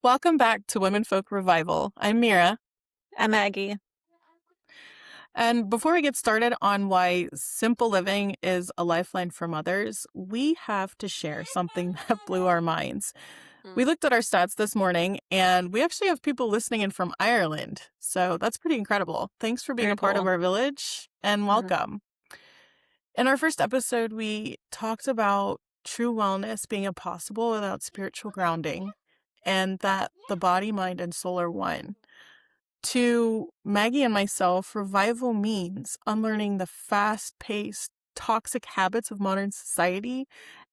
Welcome back to Womenfolk Revival. I'm Mira. I'm Maggie. And before we get started on why simple living is a lifeline for mothers, we have to share something that blew our minds. We Mm. looked at our stats this morning and we actually have people listening in from Ireland. So that's pretty incredible. Thanks for being Very a part of cool. our village and Mhm. welcome. In our first episode, we talked about true wellness being impossible without spiritual grounding and that the body, mind, and soul are one. To Maggie and myself, revival means unlearning the fast paced, toxic habits of modern society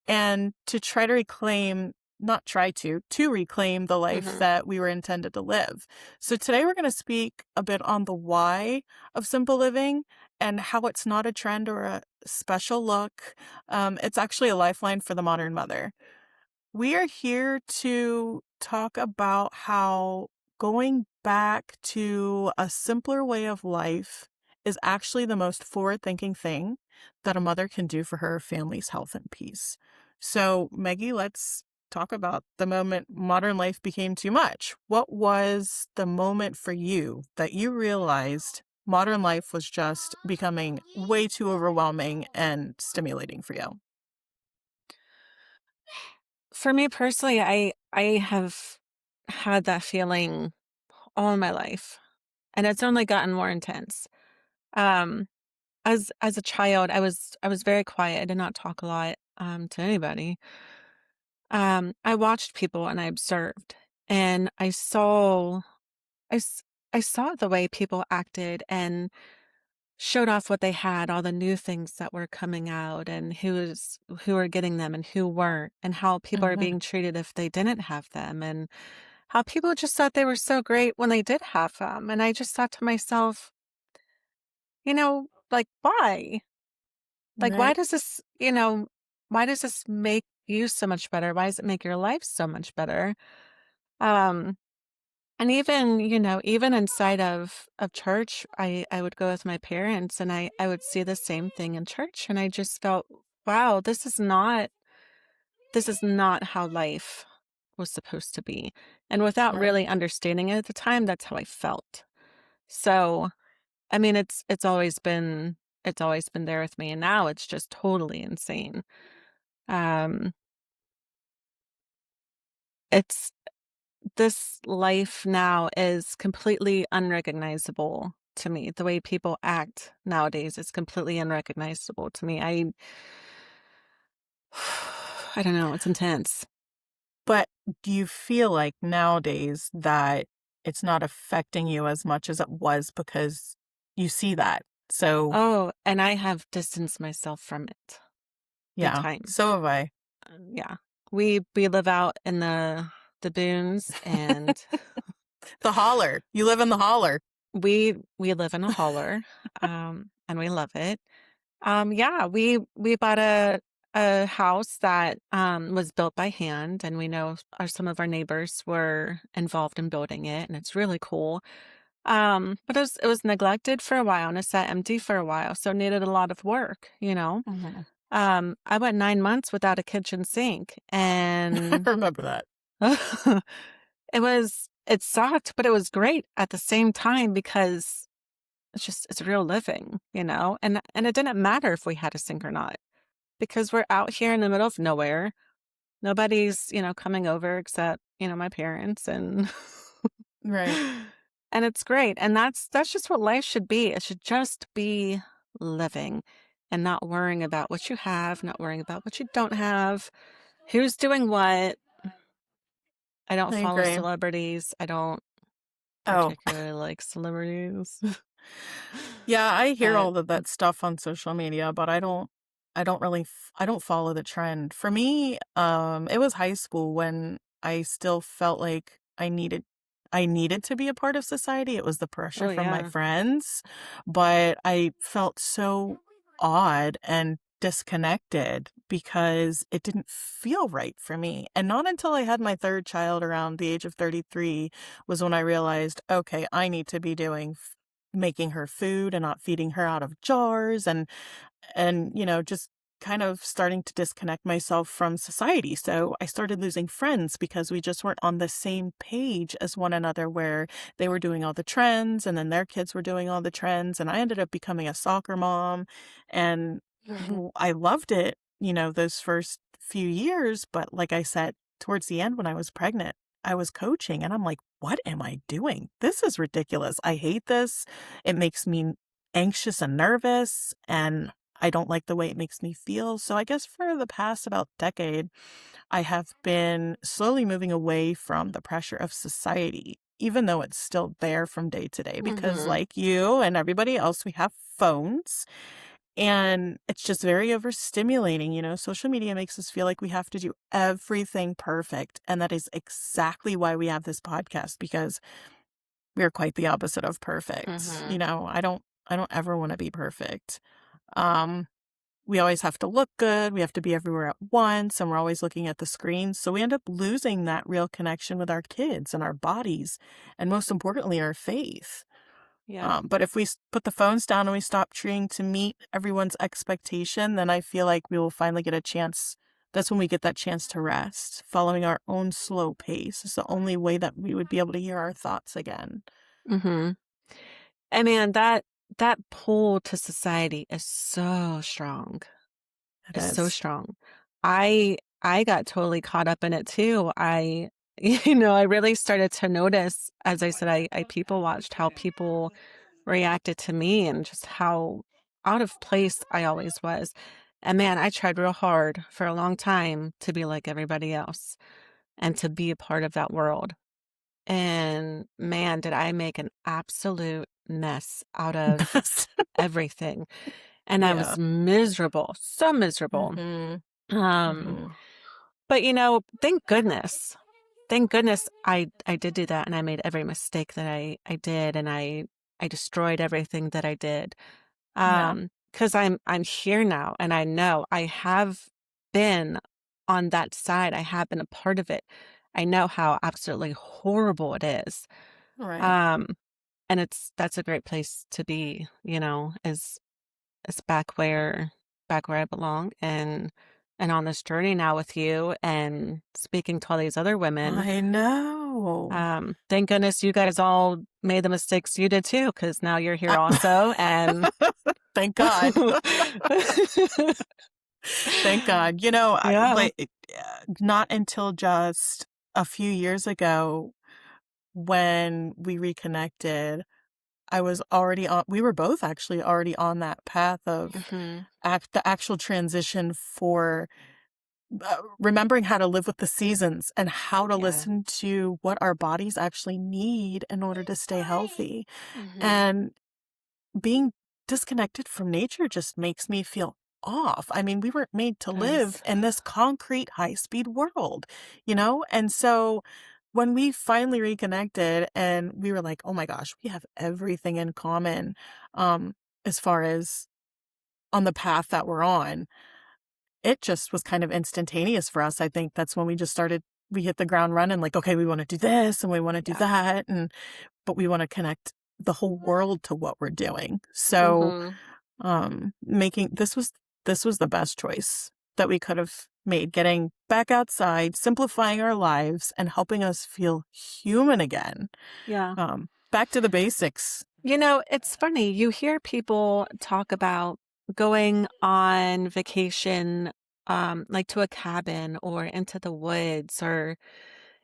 and to try to reclaim, not try to reclaim the life Mhm. that we were intended to live. So today we're going to speak a bit on the why of simple living and how it's not a trend or a special look. It's actually a lifeline for the modern mother. We are here to talk about how going back to a simpler way of life is actually the most forward-thinking thing that a mother can do for her family's health and peace. So, Maggie, let's talk about the moment modern life became too much. What was the moment for you that you realized modern life was just becoming way too overwhelming and stimulating for you? For me personally, I have had that feeling all my life, and it's only gotten more intense. Um, as a child, I was very quiet. I did not talk a lot to anybody. I watched people and I observed, and I s- I saw the way people acted and showed off what they had, all the new things that were coming out and who were getting them and who weren't, and how people are Mhm. being treated if they didn't have them, and how people just thought they were so great when they did have them. And I just thought to myself, like, why? Like, why Right. does this make you so much better? Why does it make your life so much better? Um, And even, even inside of church, I would go with my parents and I would see the same thing in church, and I just felt, wow, this is not how life was supposed to be. And without Right. really understanding it at the time, that's how I felt. So, I mean, it's always been there with me, and now it's just totally insane. Um it's This life now is completely unrecognizable to me. The way people act nowadays is completely unrecognizable to me. I don't know, it's intense. But do you feel like nowadays that it's not affecting you as much as it was because you see that? So, Oh, and I have distanced myself from it big yeah, time. so have I. Yeah. We live out in the boons, and The holler. You live in the holler. we live in a holler, and we love it. Yeah, we bought a house that was built by hand, and we know some of our neighbors were involved in building it, and it's really cool. But it was neglected for a while and it sat empty for a while, so it needed a lot of work. Mhm. I went 9 months without a kitchen sink, I and remember that. it sucked, but it was great at the same time because it's real living. And it didn't matter if we had a sink or not, because we're out here in the middle of nowhere. Nobody's, coming over except, my parents, and Right. and it's great. And that's just what life should be. It should just be living and not worrying about what you have, not worrying about what you don't have, who's doing what. I don't I follow agree. celebrities. I don't Oh, particularly like celebrities. yeah, I hear But all of that stuff on social media, but I don't really I don't follow the trend. For me, it was high school when I still felt like I needed to be a part of society. It was the pressure oh from my yeah. friends, but I felt so odd and disconnected because it didn't feel right for me. And not until I had my third child around the age of 33 was when I realized, okay, I need to be doing making her food and not feeding her out of jars and just kind of starting to disconnect myself from society. So I started losing friends because we just weren't on the same page as one another, where they were doing all the trends and then their kids were doing all the trends. And I ended up becoming a soccer mom, and I loved it, those first few years. But like I said, towards the end when I was pregnant, I was coaching and I'm like, what am I doing? This is ridiculous. I hate this. It makes me anxious and nervous, and I don't like the way it makes me feel. So I guess for the past about decade, I have been slowly moving away from the pressure of society, even though it's still there from day to day, because Mhm. like you and everybody else, we have phones and it's just very overstimulating. Social media makes us feel like we have to do everything perfect. And that is exactly why we have this podcast, because we are quite the opposite of perfect. Mhm. I don't ever want to be perfect. Um, we always have to look good, we have to be everywhere at once, and we're always looking at the screens, so we end up losing that real connection with our kids and our bodies, and most importantly, our faith. Yeah. But if we put the phones down and we stop trying to meet everyone's expectation, then I feel like we will finally get a chance. That's when we get that chance to rest. Following our own slow pace is the only way that we would be able to hear our thoughts again. Mhm. I mean, that pull to society is so strong. It It's so is. strong. I got totally caught up in it too. I I really started to notice, as I said, I people watched how people reacted to me and just how out of place I always was. And man, I tried real hard for a long time to be like everybody else and to be a part of that world. And man, did I make an absolute mess out of Yes. everything. And I Yeah. was miserable, so miserable. Mhm. Um, Mhm. but thank goodness. Thank goodness I did do that and I made every mistake that I did and I destroyed everything that I did. Yeah. Because I'm here now and I know I have been on that side. I have been a part of it. I know how absolutely horrible it is. Right. Um, and that's a great place to be, is back where I belong and on this journey now with you and speaking to all these other women. I know. Thank goodness you guys all made the mistakes you did too, because now you're here I also and Thank God. Thank God. Yeah. Not until just a few years ago when we reconnected, I was already on we were both actually already on that path of Mhm. the actual transition for remembering how to live with the seasons and how to Yeah. listen to what our bodies actually need in order to stay healthy. Mhm. And being disconnected from nature just makes me feel off. I mean, we weren't made to It live does. in this concrete, high speed world, you know? And so when we finally reconnected and we were like, oh my gosh, we have everything in common, um, as far as on the path that we're on, it just was kind of instantaneous for us. I think that's when we hit the ground running, like, okay, we want to do this and we want to do Yeah. that. But we want to connect the whole world to what we're doing. So, Mhm. making this was the best choice that we could have made, getting back outside, simplifying our lives, and helping us feel human again. Yeah. Back to the basics. It's funny. You hear people talk about going on vacation, like to a cabin or into the woods or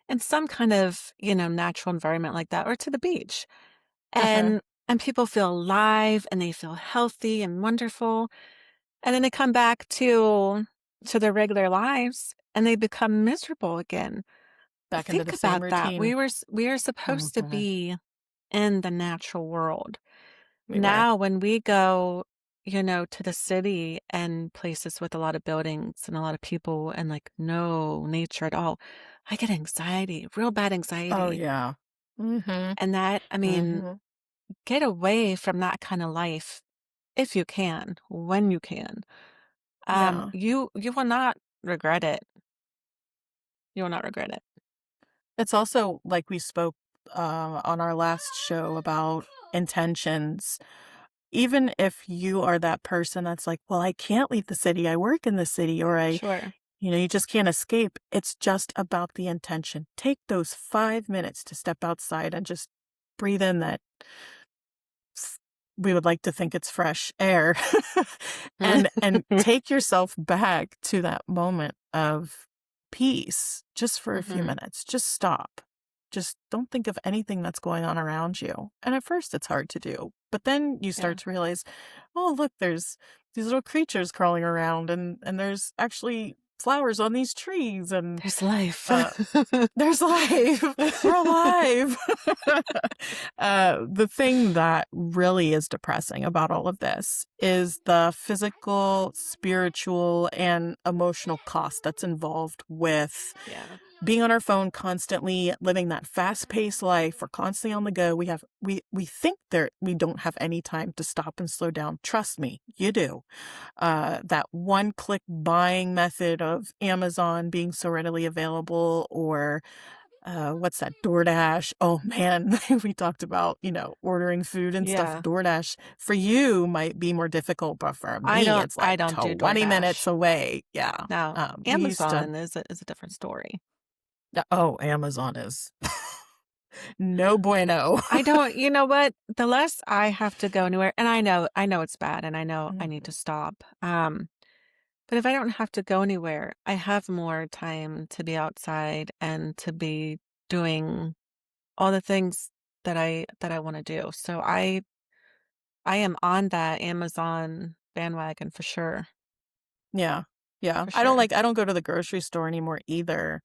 in some kind of, natural environment like that, or to the beach. Uh-huh. And people feel alive and they feel healthy and wonderful. And then they come back to their regular lives and they become miserable again. Back into Think the same about that. routine. We are supposed to Mhm. be in the natural world. We were. Now, when we go, to the city and places with a lot of buildings and a lot of people and like no nature at all, I get anxiety, real bad Oh, anxiety. yeah. Mhm. And that, I mean, Mhm. get away from that kind of life if you can, when you can. Yeah. You will not regret it. You will not regret it. It's also like we spoke on our last show about intentions. even if you are that person that's like, "Well, I can't leave the city, I work in the city," or Sure. you just can't escape. It's just about the intention. Take those 5 minutes to step outside and just breathe in that we would like to think it's fresh air, and take yourself back to that moment of peace just for a few Mhm. minutes. Just stop. Just don't think of anything that's going on around you. And at first it's hard to do, but then you Yeah. start to realize, oh, look, there's these little creatures crawling around, and there's actually flowers on these trees, and There's life. uh there's life. We're alive. The thing that really is depressing about all of this is the physical, spiritual, and emotional cost that's involved with Yeah. being on our phone constantly, living that fast-paced life. We're constantly on the go. We think that we don't have any time to stop and slow down. Trust me, you do. That one-click buying method of Amazon being so readily available, or what's that? DoorDash. Oh man, we talked about, ordering food and stuff. Yeah. DoorDash for you might be more difficult, but for me, it's I like don't do 20 minutes DoorDash. away. Yeah. Now, We used to, Amazon is a different story. oh, Amazon is no bueno. I don't you know what? The less I have to go anywhere, and I know it's bad, and I know I need Mhm. to stop, but if I don't have to go anywhere, I have more time to be outside and to be doing all the things that I wanna do. So I am on that Amazon bandwagon for sure, Yeah. Yeah. for sure. I don't go to the grocery store anymore either.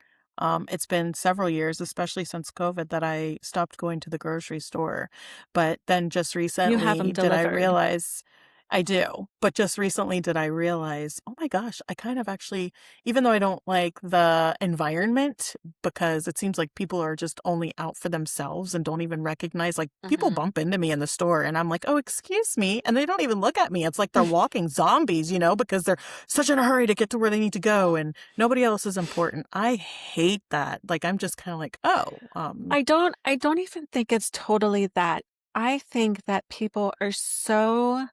It's been several years, especially since COVID, that I stopped going to the grocery store. But then just You have them recently did I delivered. realize I do. But just recently did I realize, oh my gosh, I kind of actually, even though I don't like the environment, because it seems like people are just only out for themselves and don't even recognize, like, people Mhm. bump into me in the store and I'm like, oh, excuse me. And they don't even look at me. It's like they're walking zombies, because they're such in a hurry to get to where they need to go and nobody else is important. I hate that. Like, I'm just kind of like, oh, I don't even think it's totally that. I think that people are so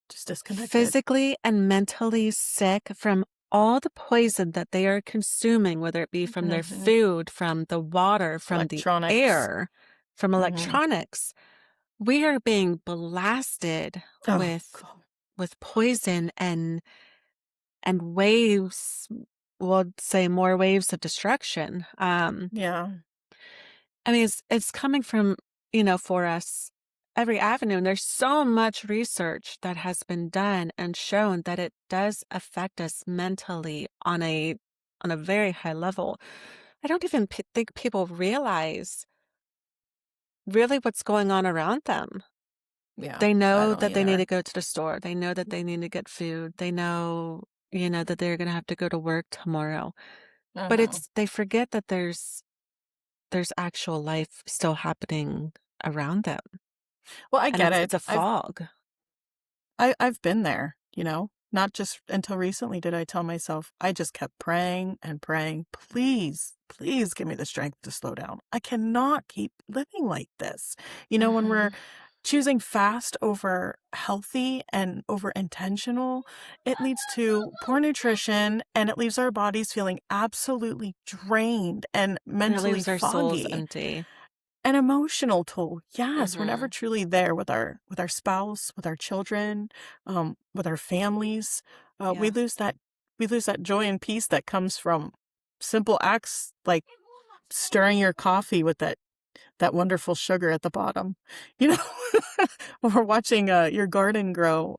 just disconnected. physically and mentally sick from all the poison that they are consuming, whether it be from their Hmm. food, from the water, from the Electronics. air, from Hmm. electronics. We are being blasted Oh, God. with poison and waves, we'll say more waves of destruction. Yeah. I mean, it's coming from, for us, every avenue. And there's so much research that has been done and shown that it does affect us mentally on a very high level. I don't even think people realize really what's going on around them. Yeah. They I know don't that they need either. to go to the store. They know that they need to get food. They know, that they're going to have to go to work tomorrow. But Hmm. it's they forget that there's actual life still happening around them. Well, I And get it. it's a fog. I've been there, not just until recently did I tell myself, I just kept praying and praying, please, please give me the strength to slow down. I cannot keep living like this. When we're Mhm. choosing fast over healthy and over intentional, it leads to poor nutrition and it leaves our bodies feeling absolutely drained and And it mentally leaves our souls foggy. empty. An emotional toll. Yes, we're never Mhm. truly there with our spouse, with our children, with our families. Yeah. We lose that joy and peace that comes from simple acts like stirring your coffee with that wonderful sugar at the bottom, you know, or watching your garden grow.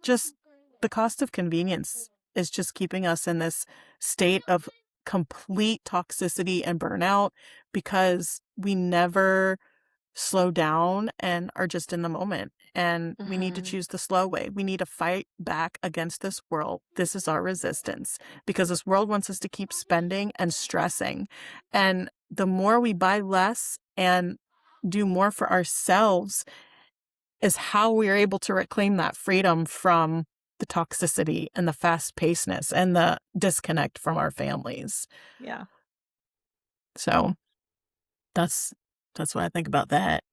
Just the cost of convenience is just keeping us in this state of complete toxicity and burnout because we never slow down and are just in the moment. And we need to Mhm. choose the slow way. We need to fight back against this world. This is our resistance because this world wants us to keep spending and stressing. And the more we buy less and do more for ourselves is how we are able to reclaim that freedom from the toxicity and the fast pacedness and the disconnect from our families. Yeah. So that's that's what I think about that.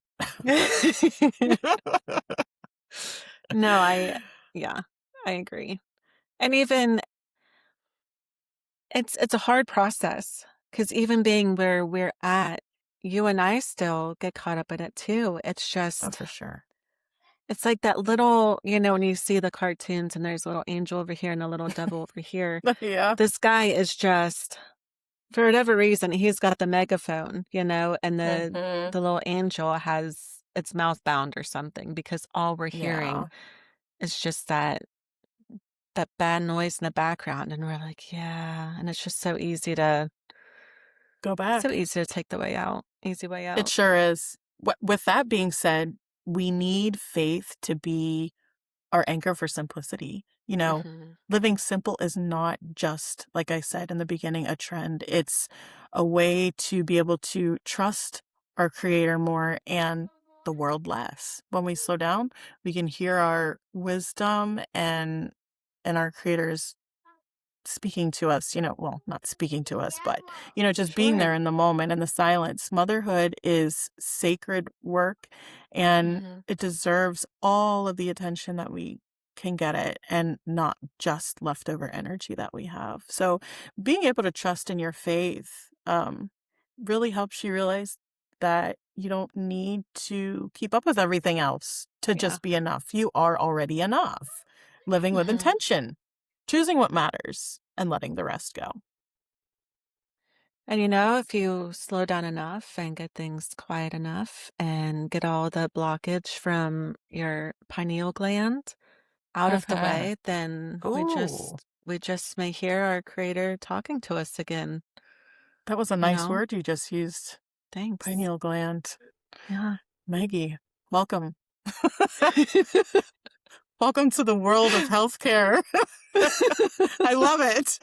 No, yeah, I agree. And even it's a hard process because even being where we're at, you and I still get caught up in it too. Oh, for sure. It's like that little, when you see the cartoons and there's a little angel over here and a little devil over here. Yeah. This guy is just, for whatever reason, he's got the megaphone, and Mhm. the little angel has its mouth bound or something because all we're hearing Yeah. is just that bad noise in the background, and we're like, yeah, and it's just Go so back. easy to take the way out, easy way It out. sure is. With that being said, we need faith to be our anchor for simplicity. Mhm. Living simple is not just, like I said in the beginning, a trend. It's a way to be able to trust our creator more and the world less. When we slow down, we can hear our wisdom and our creators speaking to us, well, not speaking to us, but, just being there Sure. in the moment and the silence. Motherhood is sacred work and Mhm. it deserves all of the attention that we can get it and not just leftover energy that we have. So being able to trust in your faith really helps you realize that you don't need to keep up with everything else to Yeah. just be enough. You are already enough. Living with Mhm. intention, choosing what matters and letting the rest go. And if you slow down enough and get things quiet enough and get all the blockage from your pineal gland out of the Mhm. way, then we Ooh, just we just may hear our creator talking to us again, that was a you nice know? word you just used. Thanks. Pineal gland. Yeah. Maggie, welcome. Welcome to the world of healthcare. I love it.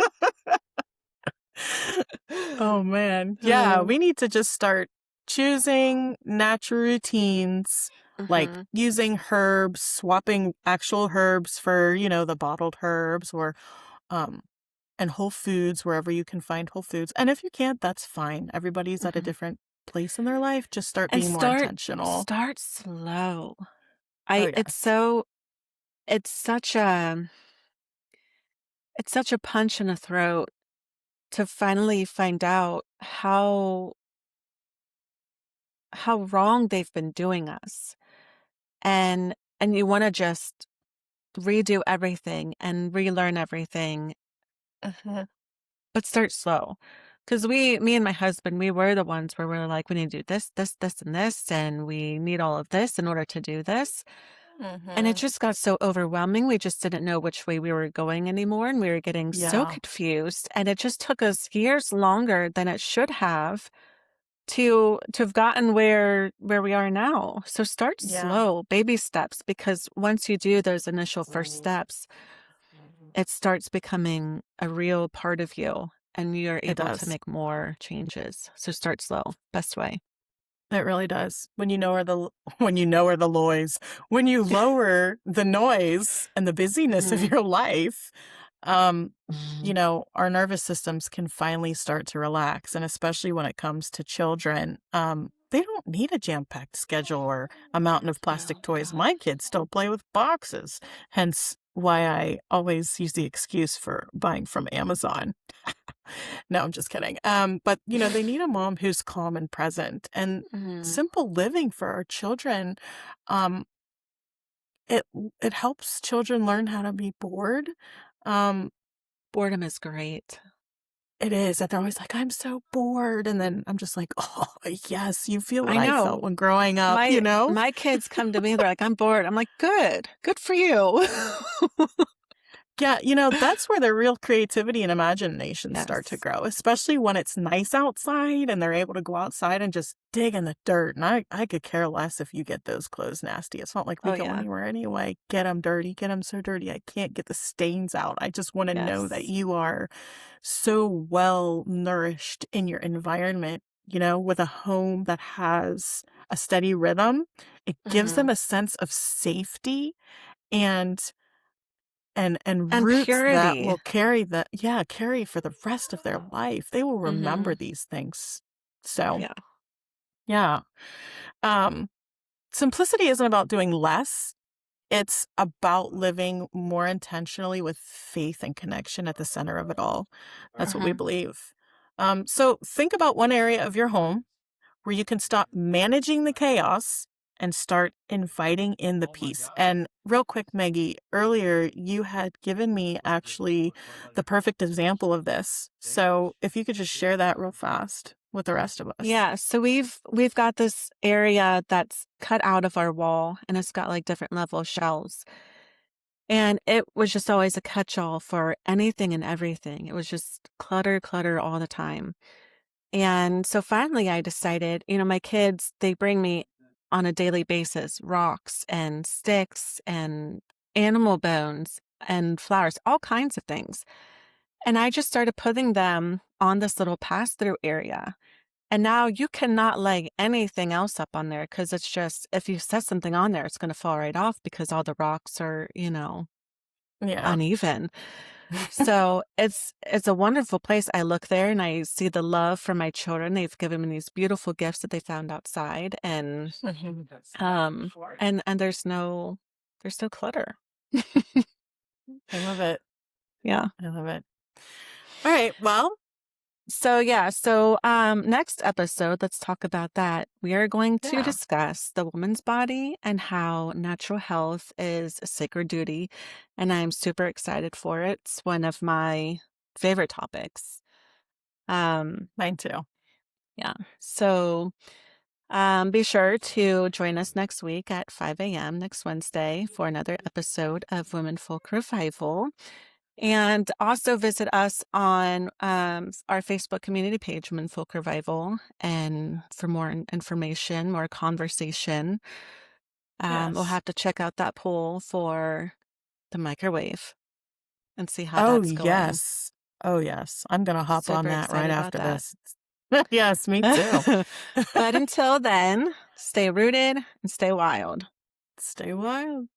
Oh man. Yeah, Uh, we need to just start choosing natural routines, like mhm, using herbs, swapping actual herbs for, the bottled herbs or um and Whole Foods wherever you can find Whole Foods. And if you can't, that's fine. Everybody's at a mhm. different place in their life. Just start And being more start intentional. start slow. Oh I yes. it's such a it's such a punch in the throat to finally find out how wrong they've been doing us. And you wanna just redo everything and relearn everything, Mhm. but start slow. Because me and my husband, we were the ones where we're like, "We need to do this, this, this, and this, and we need all of this in order to do this." And it Mhm. just got so overwhelming, we just didn't know which way we were going anymore, and we were getting so Yeah. confused, and it just took us years longer than it should have to have gotten where we are now. So start Yeah. slow, baby steps, because once you do those initial first steps, it starts becoming a real part of you and you're It able to does. make more changes. So start slow. Best way. It really does. When you know where the when you know where the noise, when you lower the noise and the busyness of Mhm. your life, um, our nervous systems can finally start to relax. And especially when it comes to children, they don't need a jam-packed schedule or a mountain of plastic Oh toys. My gosh. kids still play with boxes. Hence why I always use the excuse for buying from Amazon. No, I'm just kidding. But they need a mom who's calm and present and Mhm. simple living for our children. Um, it it helps children learn how to be bored. Um, Boredom is great. it is that they're always like, I'm so bored. And then I'm just like, oh yes, you feel what I I felt know. when growing up, My my kids come to me, they're like, "I'm bored." I'm like, "Good. Good for you." Yeah, that's where their real creativity and imagination start to Yes. grow, especially when it's nice outside and they're able to go outside and just dig in the dirt. And I could care less if you get those clothes nasty. It's not like we Oh, go yeah. anywhere anyway. Get them dirty, get them so dirty. I can't get the stains out. I just want to know that Yes. you are so well nourished in your environment, with a home that has a steady rhythm. It gives them Mhm. a sense of safety and and And roots that purity. will carry for the rest of their life. They will remember Mhm. these things. So, Yeah. yeah. Um, Simplicity isn't about doing less, It's about living more intentionally with faith and connection at the center of it all. That's what we Mhm. believe. So think about one area of your home where you can stop managing the chaos and start inviting in the peace. And real quick, Maggie, earlier you had given me actually the perfect example of this. So if you could just share that real fast with the rest of us. Yeah, so we've got this area that's cut out of our wall, and it's got, like, different level shelves, and it was just always a catch-all for anything and everything. It was just clutter, clutter all the time. And so finally I decided, my kids, they bring me on a daily basis rocks and sticks and animal bones and flowers, all kinds of things. And I just started putting them on this little pass through area. And now you cannot lay anything else up on there because it's just, if you set something on there, it's going to fall right off because all the rocks are, Yeah. uneven. So it's a wonderful place. I look there and I see the love from my children. They've given me these beautiful gifts that they found outside, and Mhm. and there's no clutter. I love it. Yeah. I love it. All right. Well, So yeah, next episode, let's talk about that. We are going to yeah, discuss the woman's body and how natural health is a sacred duty, and I'm super excited for it. It's one of my favorite topics. Um, mine too. yeah. So be sure to join us next week at 5 a.m. next Wednesday for another episode of Womenfolk Revival. And also visit us on our Facebook community page, Womenfolk Revival, and for more information, more conversation. We'll Yes. have to check out that poll for the microwave and see how Oh, that's going. yes. Oh, yes. I'm gonna hop on Super that right excited about after that. this. Yes, me too. But until then, stay rooted and stay wild. Stay wild.